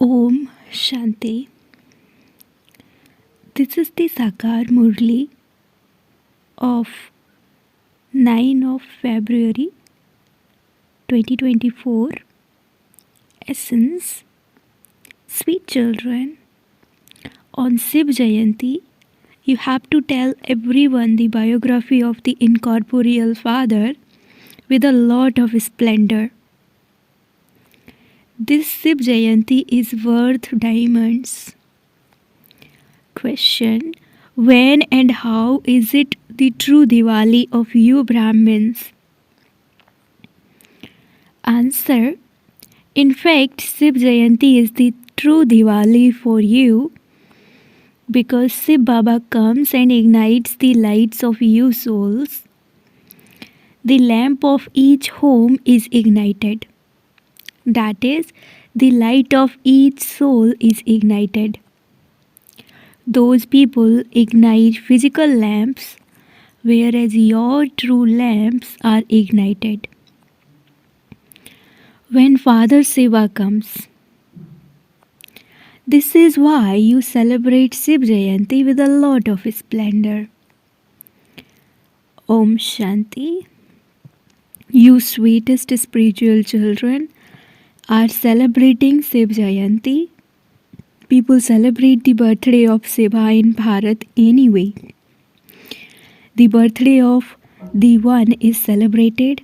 Om Shanti. This is the Sakar Murli of 9 of February 2024. Essence. Sweet children, on Shiv Jayanti, you have to tell everyone the biography of the incorporeal father with a lot of splendor. This Shiv Jayanti is worth diamonds. Question: when and how is it the true Diwali of you Brahmins? Answer: in fact, Shiv Jayanti is the true Diwali for you because Shiv Baba comes and ignites the lights of you souls. The lamp of each home is ignited. That is, the light of each soul is ignited. Those people ignite physical lamps, whereas your true lamps are ignited. When Father Shiva comes, this is why you celebrate Shiv Jayanti with a lot of splendor. Om Shanti. You sweetest spiritual children are celebrating Shiv Jayanti. People celebrate the birthday of Shiva in Bharat anyway. The birthday of the one is celebrated.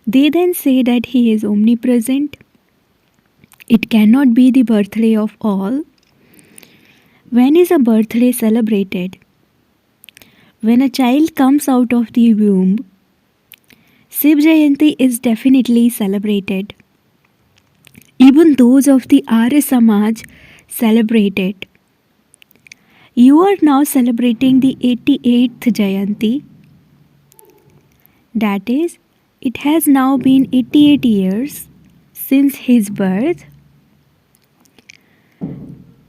They then say that he is omnipresent. It cannot be the birthday of all. When is a birthday celebrated? When a child comes out of the womb, Shiv Jayanti is definitely celebrated. Even those of the Arya Samaj celebrate it. You are now celebrating the 88th Jayanti. That is, it has now been 88 years since his birth.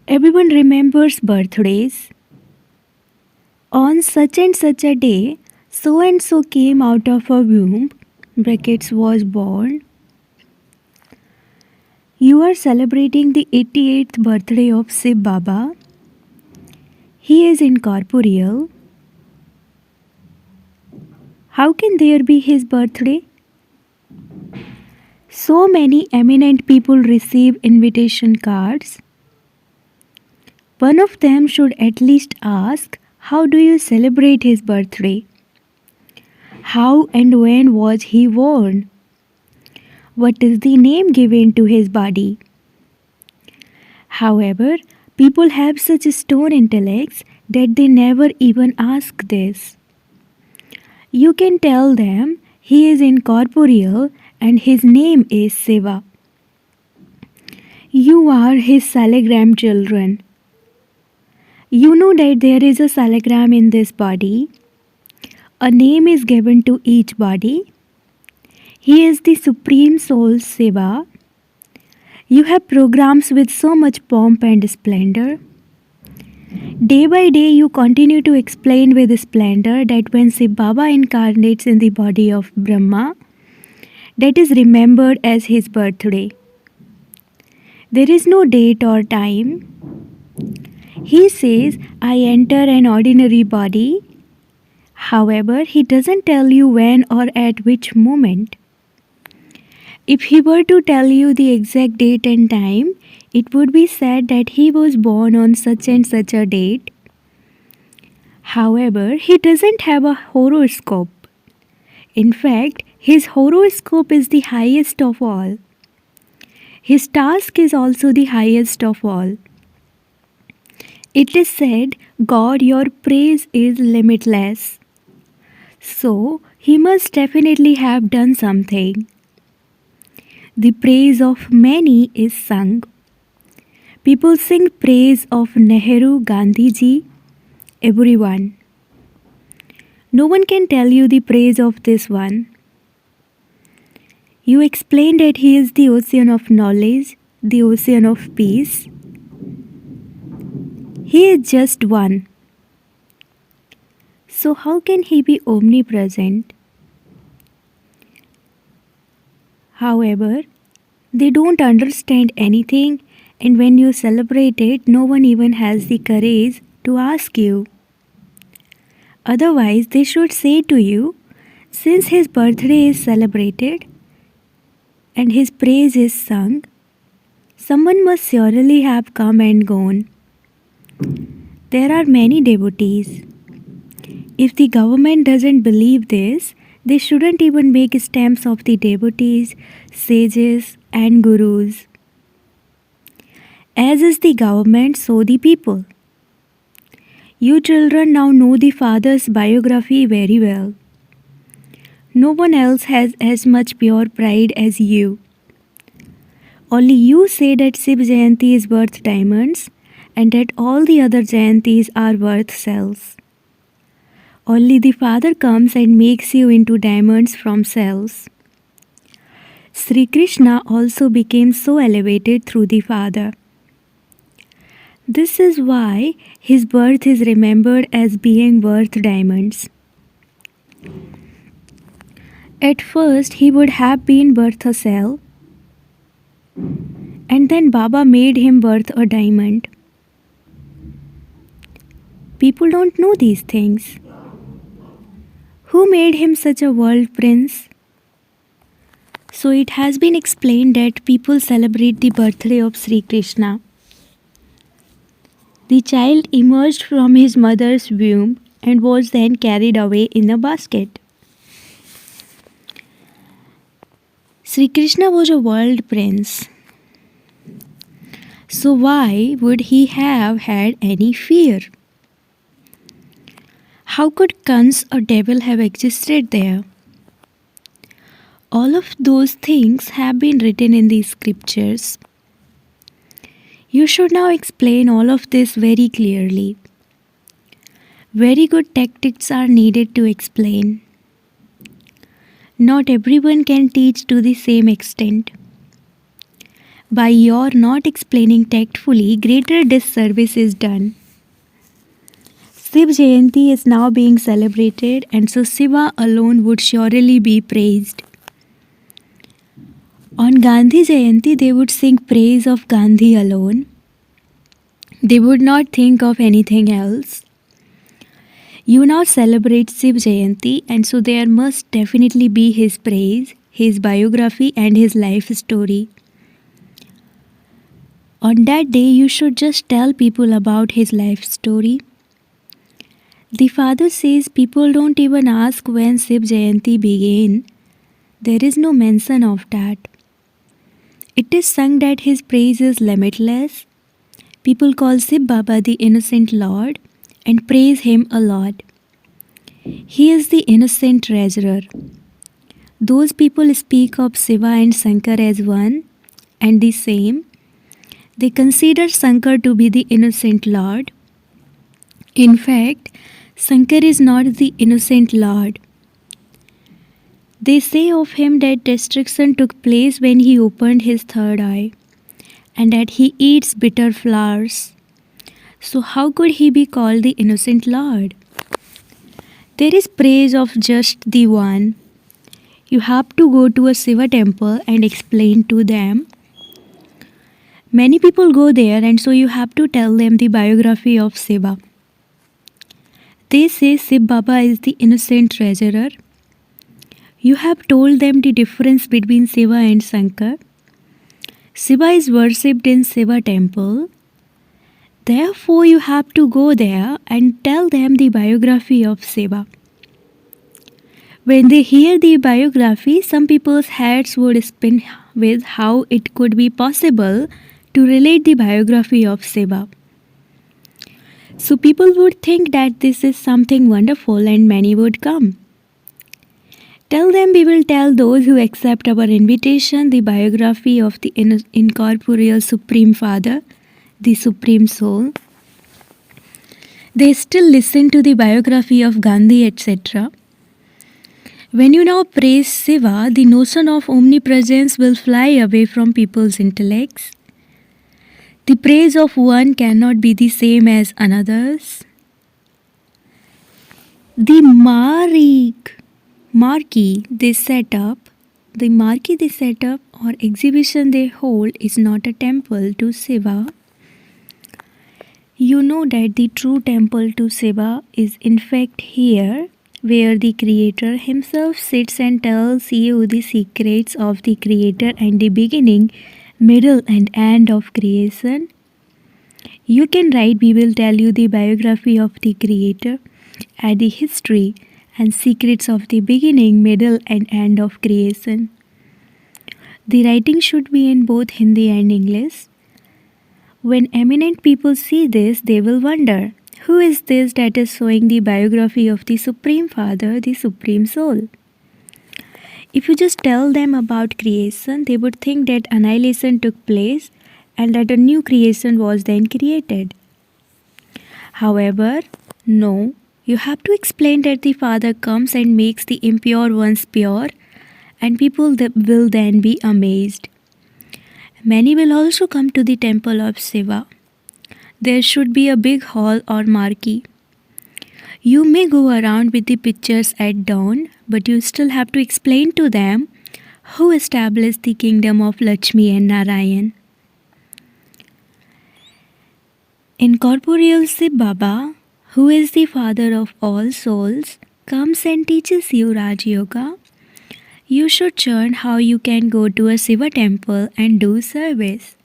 Everyone remembers birthdays. On such and such a day, so and so came out of a womb, brackets was born. You are celebrating the 88th birthday of Shiv Baba. He is incorporeal. How can there be his birthday? So many eminent people receive invitation cards. One of them should at least ask, how do you celebrate his birthday? How and when was he born? What is the name given to his body? However, people have such stone intellects that they never even ask this. You can tell them he is incorporeal and his name is Shiva. You are his salagram children. You know that there is a salagram in this body. A name is given to each body. He is the Supreme Soul Shiva. You have programs with so much pomp and splendor. Day by day you continue to explain with splendor that when Shiv Baba incarnates in the body of Brahma, that is remembered as his birthday. There is no date or time. He says, I enter an ordinary body. However, he doesn't tell you when or at which moment. If he were to tell you the exact date and time, it would be said that he was born on such and such a date. However, he doesn't have a horoscope. In fact, his horoscope is the highest of all. His task is also the highest of all. It is said, God, your praise is limitless. So, he must definitely have done something. The praise of many is sung. People sing praise of Nehru, Gandhiji, everyone. No one can tell you the praise of this one. You explain that he is the ocean of knowledge, the ocean of peace. He is just one. So how can he be omnipresent? However, they don't understand anything And when you celebrate it, no one even has the courage to ask you. Otherwise, they should say to you, since his birthday is celebrated and his praise is sung, someone must surely have come and gone. There are many devotees. If the government doesn't believe this, they shouldn't even make stamps of the devotees, sages, and gurus. As is the government, so the people. You children now know the father's biography very well. No one else has as much pure pride as you. Only you say that Shiv Jayanti is worth diamonds and that all the other Jayantis are worth cells. Only the Father comes and makes you into diamonds from cells. Sri Krishna also became so elevated through the Father. This is why his birth is remembered as being worth diamonds. At first, he would have been worth a cell, and then Baba made him worth a diamond. People don't know these things. Who made him such a world prince? So it has been explained that people celebrate the birthday of Sri Krishna. The child emerged from his mother's womb and was then carried away in a basket. Sri Krishna was a world prince. So why would he have had any fear? How could Kans, a devil, have existed there? All of those things have been written in the scriptures. You should now explain all of this very clearly. Very good tactics are needed to explain. Not everyone can teach to the same extent. By your not explaining tactfully, greater disservice is done. Shiv Jayanti is now being celebrated, and so Shiva alone would surely be praised. On Gandhi Jayanti, they would sing praise of Gandhi alone. They would not think of anything else. You now celebrate Shiv Jayanti, and so there must definitely be his praise, his biography, and his life story. On that day, you should just tell people about his life story. The Father says people don't even ask when Shiv Jayanti began. There is no mention of that. It is sung that his praise is limitless. People call Shiv Baba the innocent Lord and praise him a lot. He is the innocent treasurer. Those people speak of Shiva and Shankar as one and the same. They consider Shankar to be the innocent Lord. In fact, Shankar is not the innocent Lord. They say of him that destruction took place when he opened his third eye, and that he eats bitter flowers. So how could he be called the innocent Lord? There is praise of just the one. You have to go to a Shiva temple and explain to them. Many people go there, and so you have to tell them the biography of Shiva. They say Shiv Baba is the innocent treasurer. You have told them the difference between Shiva and Shankar. Shiva is worshipped in Shiva temple. Therefore, you have to go there and tell them the biography of Shiva. When they hear the biography, some people's heads would spin with how it could be possible to relate the biography of Shiva. So people would think that this is something wonderful and many would come. Tell them we will tell those who accept our invitation the biography of the incorporeal Supreme Father, the Supreme Soul. They still listen to the biography of Gandhi, etc. When you now praise Shiva, the notion of omnipresence will fly away from people's intellects. The praise of one cannot be the same as another's. The marquee they set up the marquee they set up or exhibition they hold is not a temple to Shiva. You know that the true temple to Shiva is in fact here, where the Creator himself sits and tells you the secrets of the Creator and the beginning, middle, and end of creation. You can write, we will tell you the biography of the Creator and the history and secrets of the beginning, middle, and end of creation. The writing should be in both Hindi and English. When eminent people see this, they will wonder, who is this that is showing the biography of the Supreme Father, the Supreme Soul? If you just tell them about creation, they would think that annihilation took place and that a new creation was then created. However, no, you have to explain that the Father comes and makes the impure ones pure, and people will then be amazed. Many will also come to the temple of Shiva. There should be a big hall or marquee. You may go around with the pictures at dawn, but you still have to explain to them who established the kingdom of Lakshmi and Narayan. Incorporeal Shiv Baba, who is the father of all souls, comes and teaches you Raj Yoga. You should learn how you can go to a Shiva temple and do service.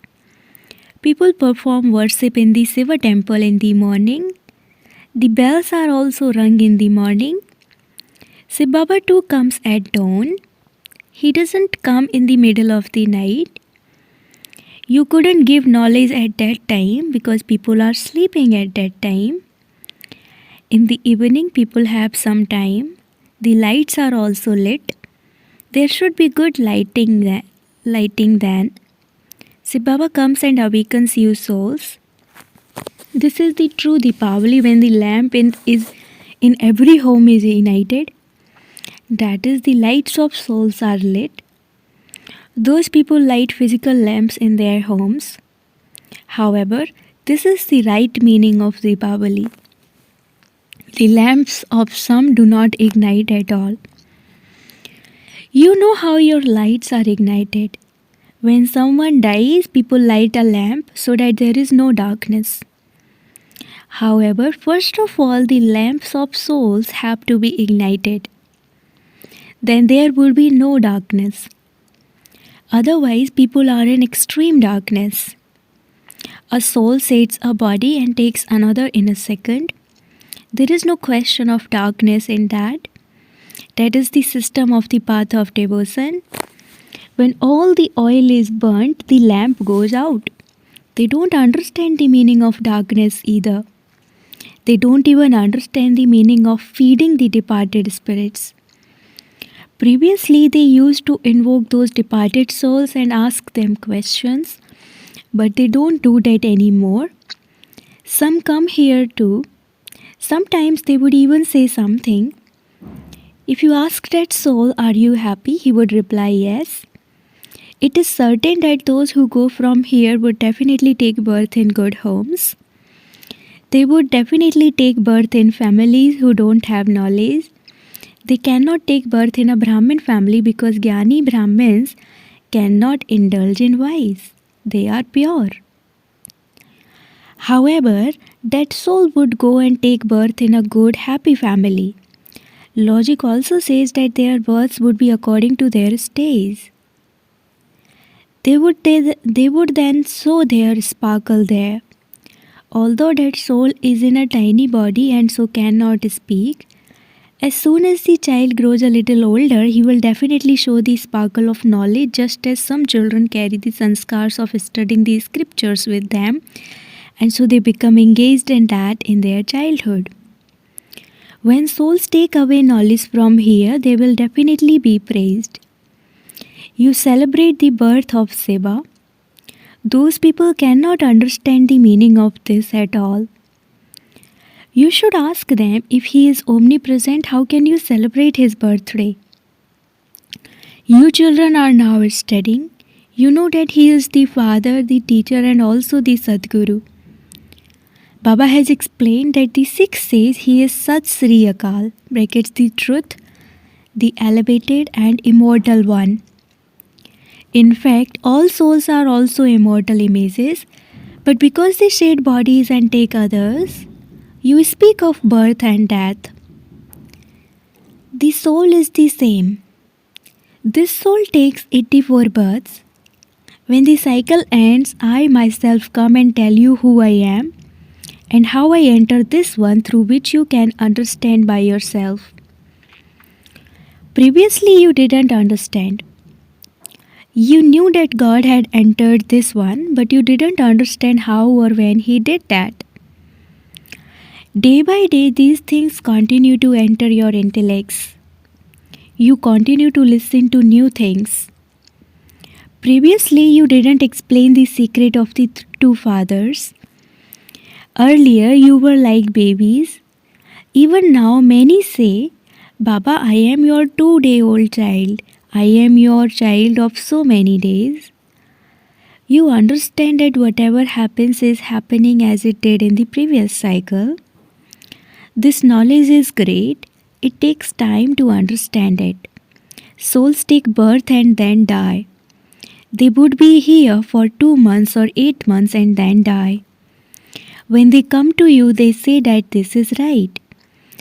People perform worship in the Shiva temple in the morning. The bells are also rung in the morning. Shiv Baba too comes at dawn. He doesn't come in the middle of the night. You couldn't give knowledge at that time because people are sleeping at that time. In the evening, people have some time. The lights are also lit. There should be good lighting then. Shiv Baba comes and awakens you souls. This is the true Deepavali when the lamp in every home is ignited. That is, the lights of souls are lit. Those people light physical lamps in their homes. However, this is the right meaning of Deepavali. The lamps of some do not ignite at all. You know how your lights are ignited. When someone dies, people light a lamp so that there is no darkness. However, first of all, the lamps of souls have to be ignited. Then there will be no darkness. Otherwise, people are in extreme darkness. A soul saves a body and takes another in a second. There is no question of darkness in that. That is the system of the path of devotion. When all the oil is burnt, the lamp goes out. They don't understand the meaning of darkness either. They don't even understand the meaning of feeding the departed spirits. Previously, they used to invoke those departed souls and ask them questions, but they don't do that anymore. Some come here too. Sometimes they would even say something. If you ask that soul, "Are you happy?" he would reply, "Yes." It is certain that those who go from here would definitely take birth in good homes. They would definitely take birth in families who don't have knowledge. They cannot take birth in a Brahmin family because Jnani Brahmins cannot indulge in vice. They are pure. However, that soul would go and take birth in a good, happy family. Logic also says that their births would be according to their stage. They would then sow their sparkle there. Although that soul is in a tiny body and so cannot speak, as soon as the child grows a little older, he will definitely show the sparkle of knowledge, just as some children carry the sanskars of studying the scriptures with them, and so they become engaged in that in their childhood. When souls take away knowledge from here, they will definitely be praised. You celebrate the birth of Shiva. Those people cannot understand the meaning of this at all. You should ask them, if he is omnipresent, how can you celebrate his birthday? You children are now studying. You know that he is the father, the teacher, and also the Sadguru. Baba has explained that the Sikh says he is Sat Sri Akal, brackets the truth, the elevated and immortal one. In fact, all souls are also immortal images, but because they shed bodies and take others, you speak of birth and death. The soul is the same. This soul takes 84 births. When the cycle ends, I myself come and tell you who I am and how I enter this one through which you can understand by yourself. Previously, you didn't understand. You knew that God had entered this one, but you didn't understand how or when He did that. Day by day, these things continue to enter your intellects. You continue to listen to new things. Previously, you didn't explain the secret of the two fathers. Earlier, you were like babies. Even now, many say, Baba, I am your 2-day-old child. I am your child of so many days. You understand that whatever happens is happening as it did in the previous cycle. This knowledge is great. It takes time to understand it. Souls take birth and then die. They would be here for 2 months or 8 months and then die. When they come to you, they say that this is right.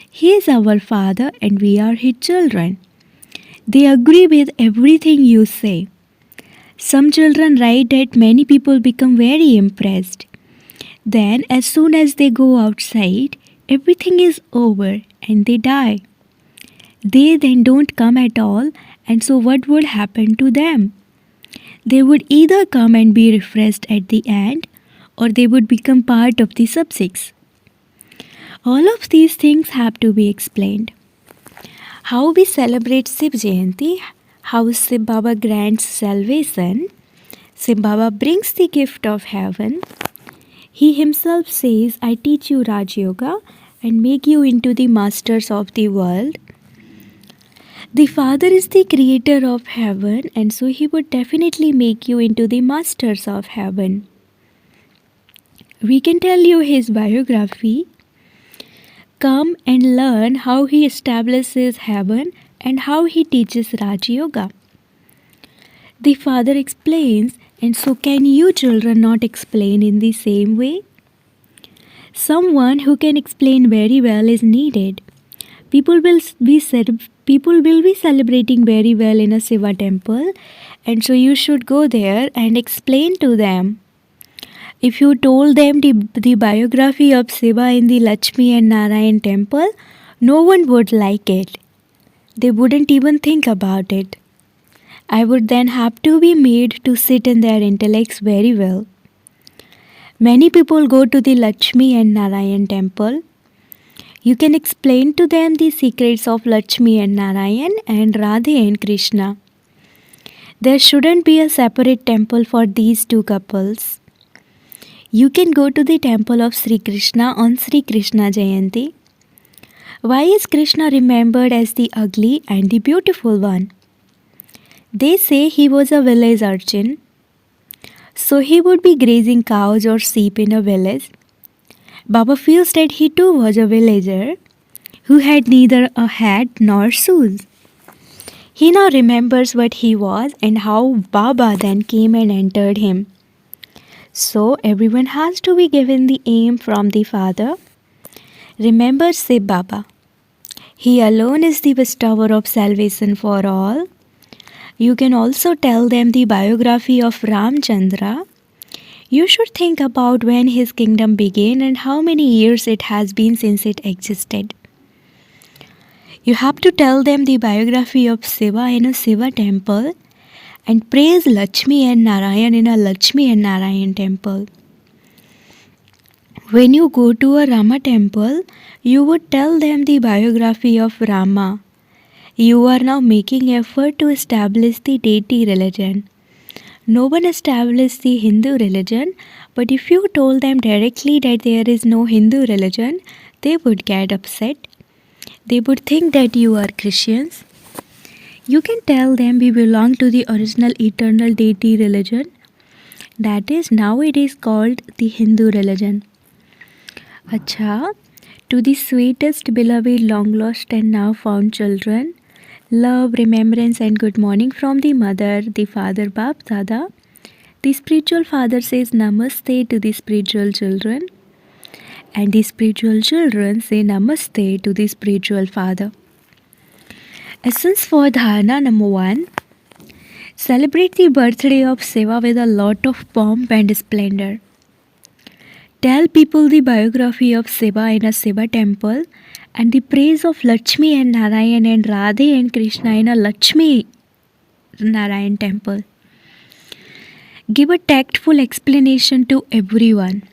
He is our father and we are his children. They agree with everything you say. Some children write that many people become very impressed. Then, as soon as they go outside, everything is over and they die. They then don't come at all, and so what would happen to them? They would either come and be refreshed at the end, or they would become part of the sub-6. All of these things have to be explained. How we celebrate Shiv Jayanti, how Shiv Baba grants salvation, Shiv Baba brings the gift of heaven. He himself says, I teach you Raj Yoga and make you into the masters of the world. The Father is the creator of heaven, and so he would definitely make you into the masters of heaven. We can tell you his biography. Come and learn how he establishes heaven and how he teaches Raj Yoga. The Father explains, and so can you children not explain in the same way? Someone who can explain very well is needed. People will be celebrating very well in a Shiva temple, and so you should go there and explain to them. If you told them the biography of Shiva in the Lakshmi and Narayan temple, no one would like it. They wouldn't even think about it. I would then have to be made to sit in their intellects very well. Many people go to the Lakshmi and Narayan temple. You can explain to them the secrets of Lakshmi and Narayan and Radhe and Krishna. There shouldn't be a separate temple for these two couples. You can go to the temple of Sri Krishna on Sri Krishna Jayanti. Why is Krishna remembered as the ugly and the beautiful one? They say he was a village urchin. So he would be grazing cows or sheep in a village. Baba feels that he too was a villager who had neither a hat nor shoes. He now remembers what he was and how Baba then came and entered him. So everyone has to be given the aim from the Father. Remember Shiv Baba. He alone is the bestower of salvation for all. You can also tell them the biography of Ramchandra. You should think about when his kingdom began and how many years it has been since it existed. You have to tell them the biography of Shiva in a Shiva temple and praise Lakshmi and Narayan in a Lakshmi and Narayan temple. When you go to a Rama temple, you would tell them the biography of Rama. You are now making effort to establish the deity religion. No one established the Hindu religion, but if you told them directly that there is no Hindu religion, they would get upset. They would think that you are Christians. You can tell them we belong to the original eternal deity religion. That is now it is called the Hindu religion. Acha, to the sweetest beloved long lost and now found children, Love, remembrance, and good morning from the mother, the father, Bap Dada. The spiritual father says Namaste to the spiritual children, and the spiritual children say Namaste to the spiritual father. Essence for Dharana number 1. Celebrate the birthday of Seva with a lot of pomp and splendor. Tell people the biography of Seva in a Seva temple and the praise of Lakshmi and Narayan and Radhe and Krishna in a Lakshmi Narayan temple. Give a tactful explanation to everyone.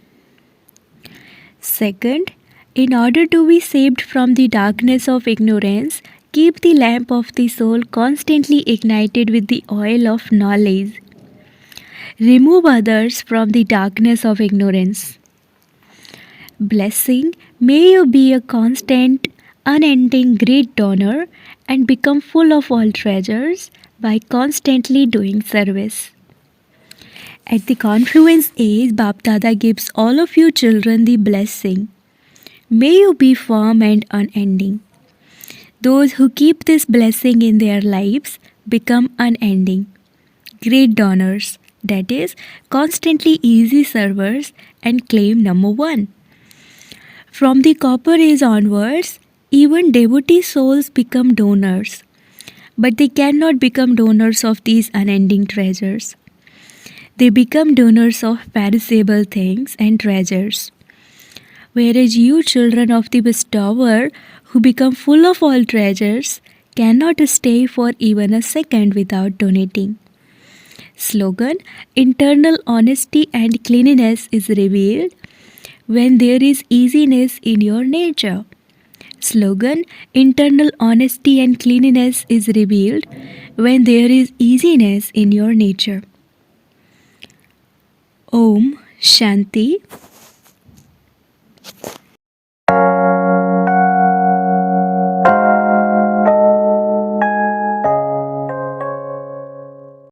Second, in order to be saved from the darkness of ignorance, keep the lamp of the soul constantly ignited with the oil of knowledge. Remove others from the darkness of ignorance. Blessing, may you be a constant, unending great donor and become full of all treasures by constantly doing service. At the confluence age, Bap Dada gives all of you children the blessing. May you be firm and unending. Those who keep this blessing in their lives become unending, great donors, that is, constantly easy servers, and claim number 1. From the copper age onwards, even devotee souls become donors, but they cannot become donors of these unending treasures. They become donors of perishable things and treasures. Whereas you children of the bestower who become full of all treasures cannot stay for even a second without donating. Slogan, internal honesty and cleanliness is revealed when there is easiness in your nature. Slogan, internal honesty and cleanliness is revealed when there is easiness in your nature. Om Shanti.